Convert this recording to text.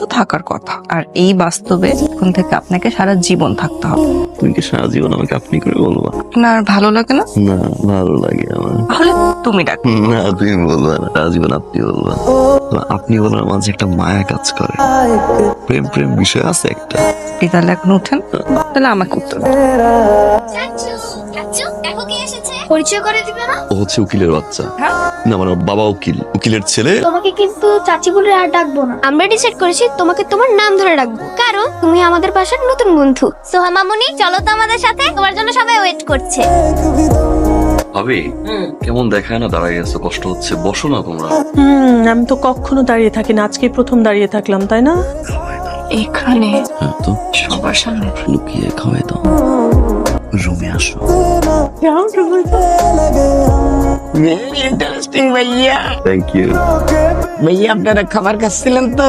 তো থাকার কথা, আর এই বাস্তবে এখন থেকে আপনাকে সারা জীবন থাকতে হবে। তুমি কি সারা জীবন আমাকে আপনি করে বলবা? না আর ভালো লাগে না? না, ভালো লাগে আমার। তাহলে তুমি ডাক। না, তুমি বলবা না, সারা জীবন আপনি বলবা। আপনি বলার মাঝে একটা মায়া কাজ করে, প্রেম প্রেম বিষয় আছে একটা। আপনি তাহলে এখন উঠেন, তাহলে আমাকে উত্তর দিন। পরিচয় করে দিবে না? ও হচ্ছে উকিলের বাচ্চা। না মানে ওর বাবা উকিল, উকিলের ছেলে। তোমাকে কিন্তু চাচি বলে আর ডাকবো না। আমরা ডিসাইড করেছি তোমাকে তোমার নাম ধরে ডাকবো, কারণ তুমি আমাদের বাসার নতুন বন্ধু। সোহা মামুনি, চলো তো আমাদের সাথে, তোমার জন্য সবাই ওয়েট করছে। ভাবি কেমন দেখায় না, দাঁড়াই আছো, কষ্ট হচ্ছে, বসো না তোমরা। আমি তো কখনো দাঁড়িয়ে থাকি না, আজকে প্রথম দাঁড়িয়ে থাকলাম, তাই না? এখানে হ্যাঁ তো সবার সামনে লুকিয়ে খাওয়াই দাও, রুমে আসো। ভেরি ইন্টারেস্টিং ভাইয়া। Thank you. ভাইয়া আপনারা খাবার খাচ্ছিলেন তো